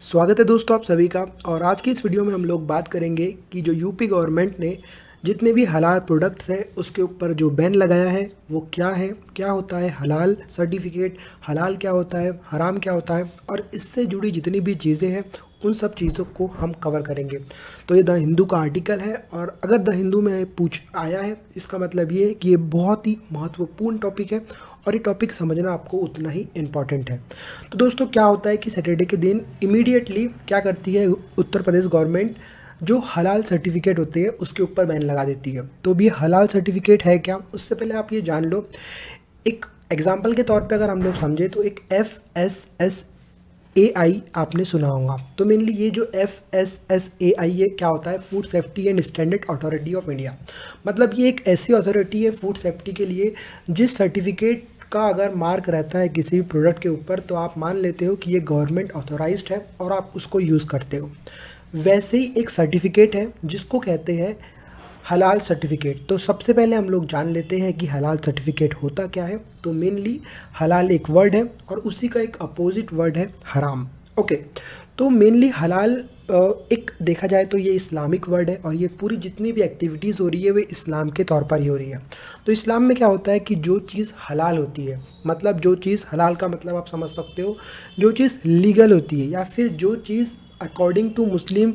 स्वागत है दोस्तों आप सभी का। और आज की इस वीडियो में हम लोग बात करेंगे कि जो यूपी गवर्नमेंट ने जितने भी हलाल प्रोडक्ट्स हैं उसके ऊपर जो बैन लगाया है वो क्या है, क्या होता है हलाल सर्टिफिकेट, हलाल क्या होता है, हराम क्या होता है, और इससे जुड़ी जितनी भी चीज़ें हैं उन सब चीज़ों को हम कवर करेंगे। तो ये द हिंदू का आर्टिकल है, और अगर द हिंदू में पूछ आया है इसका मतलब ये है कि ये बहुत ही महत्वपूर्ण टॉपिक है और ये टॉपिक समझना आपको उतना ही इम्पॉर्टेंट है। तो दोस्तों क्या होता है कि सैटरडे के दिन इमीडिएटली क्या करती है उत्तर प्रदेश गवर्नमेंट, जो हलाल सर्टिफिकेट होते हैं उसके ऊपर बैन लगा देती है। तो भी हलाल सर्टिफिकेट है क्या, उससे पहले आप ये जान लो। एक एग्जाम्पल के तौर पे अगर हम लोग समझे तो एक FSSAI आपने सुना होगा। तो मेनली ये जो FSSAI ये क्या होता है, food safety and standard authority of India. मतलब ये एक ऐसी अथॉरिटी है फूड सेफ्टी के लिए जिस सर्टिफिकेट का अगर मार्क रहता है किसी भी प्रोडक्ट के ऊपर तो आप मान लेते हो कि ये गवर्नमेंट ऑथोराइज्ड है और आप उसको यूज़ करते हो। वैसे ही एक सर्टिफिकेट है जिसको कहते हैं हलाल सर्टिफिकेट। तो सबसे पहले हम लोग जान लेते हैं कि हलाल सर्टिफिकेट होता क्या है। तो मेनली हलाल एक वर्ड है और उसी का एक अपोजिट वर्ड है हराम। ओके, तो मेनली हलाल एक देखा जाए तो ये इस्लामिक वर्ड है और ये पूरी जितनी भी एक्टिविटीज़ हो रही है वे इस्लाम के तौर पर ही हो रही है। तो इस्लाम में क्या होता है कि जो चीज़ हलाल होती है, मतलब जो चीज़ हलाल का मतलब आप समझ सकते हो जो चीज़ लीगल होती है या फिर जो चीज़ अकॉर्डिंग टू मुस्लिम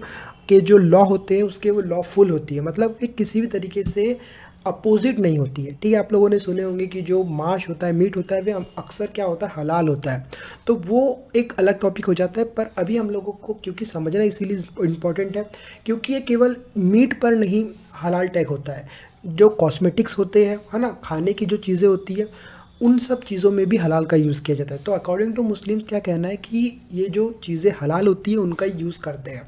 के जो लॉ होते हैं उसके वो लॉफुल होती है, मतलब ये किसी भी तरीके से अपोजिट नहीं होती है। ठीक है, आप लोगों ने सुने होंगे कि जो मांस होता है, मीट होता है, वे अक्सर क्या होता है हलाल होता है। तो वो एक अलग टॉपिक हो जाता है, पर अभी हम लोगों को क्योंकि समझना इसीलिए इम्पॉर्टेंट है क्योंकि ये केवल मीट पर नहीं हलाल टैग होता है। जो कॉस्मेटिक्स होते हैं, है ना, खाने की जो चीज़ें होती है उन सब चीज़ों में भी हलाल का यूज़ किया जाता है। तो अकॉर्डिंग टू मुस्लिम्स क्या कहना है कि ये जो चीज़ें हलाल होती है उनका यूज़ करते हैं।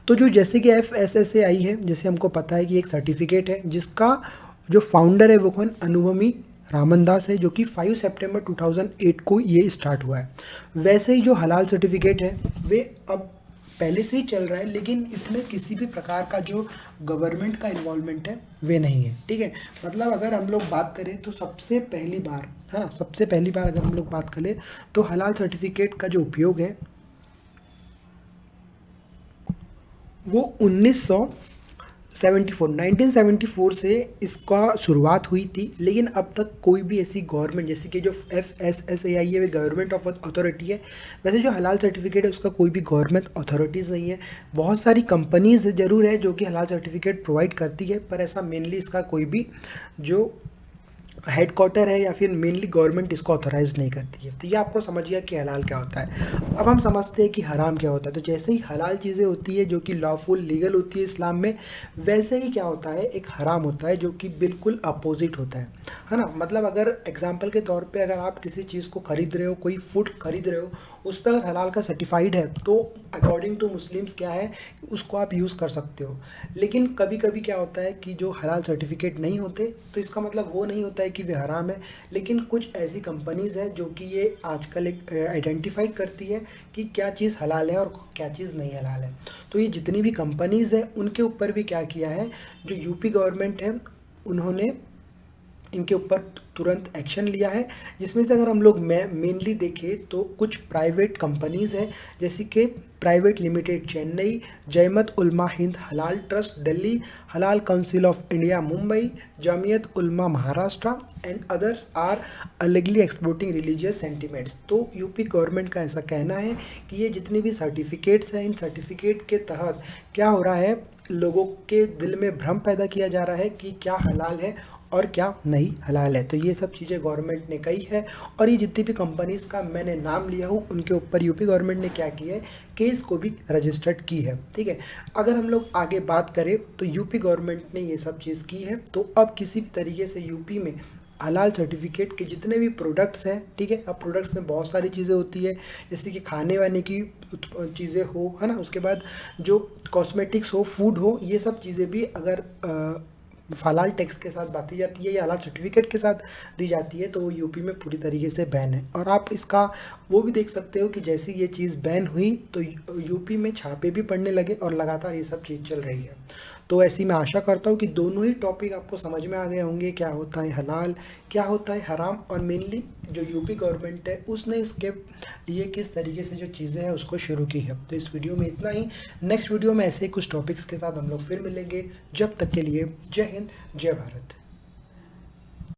तो जो जैसे कि FSSAI है, जैसे हमको पता है कि एक सर्टिफिकेट है जिसका जो फाउंडर है वो कौन, अनुभवी रामनदास है, जो कि 5 सितंबर 2008 को ये स्टार्ट हुआ है। वैसे ही जो हलाल सर्टिफिकेट है वे अब पहले से ही चल रहा है, लेकिन इसमें किसी भी प्रकार का जो गवर्नमेंट का इन्वॉल्वमेंट है वे नहीं है। ठीक है, मतलब अगर हम लोग बात करें तो सबसे पहली बार, है ना, सबसे पहली बार अगर हम लोग बात करें तो हलाल सर्टिफिकेट का जो उपयोग है वो 1974 से इसका शुरुआत हुई थी। लेकिन अब तक कोई भी ऐसी गवर्नमेंट, जैसे कि जो FSSAI है वे गवर्नमेंट ऑफ अथॉरिटी है, वैसे जो हलाल सर्टिफिकेट है उसका कोई भी गवर्नमेंट अथॉरिटीज़ नहीं है। बहुत सारी कंपनीज ज़रूर है जो कि हलाल सर्टिफिकेट प्रोवाइड करती है, पर ऐसा मेनली इसका कोई भी जो हेडक्वार्टर है या फिर मेनली गवर्नमेंट इसको ऑथराइज नहीं करती है। तो ये आपको समझ गया कि हलाल क्या होता है। अब हम समझते हैं कि हराम क्या होता है। तो जैसे ही हलाल चीज़ें होती है जो कि लॉफुल लीगल होती है इस्लाम में, वैसे ही क्या होता है एक हराम होता है जो कि बिल्कुल अपोजिट होता है ना। मतलब अगर एग्जाम्पल के तौर पर अगर आप किसी चीज़ को खरीद रहे हो, कोई फूड खरीद रहे हो, उस पर अगर हलाल का सर्टिफाइड है तो अकॉर्डिंग टू मुस्लिम्स क्या है उसको आप यूज़ कर सकते हो। लेकिन कभी कभी क्या होता है कि जो हलाल सर्टिफिकेट नहीं होते तो इसका मतलब वो नहीं होता है कि वे हराम है। लेकिन कुछ ऐसी कंपनीज़ हैं जो कि ये आजकल एक आइडेंटिफाइड करती है कि क्या चीज़ हलाल है और क्या चीज़ नहीं हलाल है। तो ये जितनी भी कंपनीज़ हैं उनके ऊपर भी क्या किया है, जो यूपी गवर्नमेंट है उन्होंने इनके ऊपर तुरंत एक्शन लिया है। जिसमें से अगर हम लोग मेनली देखें तो कुछ प्राइवेट कंपनीज़ हैं, जैसे कि प्राइवेट लिमिटेड चेन्नई, जयमत उलमा हिंद हलाल trust Delhi, Halal council of India Mumbai, Jamiat Ulama Maharashtra and others are allegedly exporting religious sentiments. तो यूपी गवर्नमेंट का ऐसा कहना है कि ये जितने भी सर्टिफिकेट्स हैं इन सर्टिफिकेट के तहत क्या हो रहा है, लोगों के दिल में भ्रम पैदा किया जा रहा है कि क्या हलाल है और क्या नहीं हलाल है। तो ये सब चीज़ें गवर्नमेंट ने कही है, और ये जितनी भी कंपनीज़ का मैंने नाम लिया हूँ उनके ऊपर यूपी गवर्नमेंट ने क्या किया है, केस को भी रजिस्टर्ड की है। ठीक है, अगर हम लोग आगे बात करें तो यूपी गवर्नमेंट ने ये सब चीज़ की है। तो अब किसी भी तरीके से यूपी में हलाल सर्टिफिकेट के जितने भी प्रोडक्ट्स हैं, ठीक है, अब प्रोडक्ट्स में बहुत सारी चीज़ें होती है, जैसे कि खाने वाने की चीज़ें हो, है ना, उसके बाद जो कॉस्मेटिक्स हो, फूड हो, ये सब चीज़ें भी अगर हलाल टैक्स के साथ बांटी जाती है या हलाल सर्टिफिकेट के साथ दी जाती है तो वो यूपी में पूरी तरीके से बैन है। और आप इसका वो भी देख सकते हो कि जैसे ये चीज़ बैन हुई तो यूपी में छापे भी पड़ने लगे और लगातार ये सब चीज़ चल रही है। तो ऐसी मैं आशा करता हूँ कि दोनों ही टॉपिक आपको समझ में आ गए होंगे, क्या होता है हलाल, क्या होता है हराम, और मेनली जो यूपी गवर्नमेंट है उसने इसके लिए किस तरीके से जो चीज़ें हैं उसको शुरू की है। तो इस वीडियो में इतना ही। नेक्स्ट वीडियो में ऐसे ही कुछ टॉपिक्स के साथ हम लोग फिर मिलेंगे। जब तक के लिए जय हिंद, जय भारत।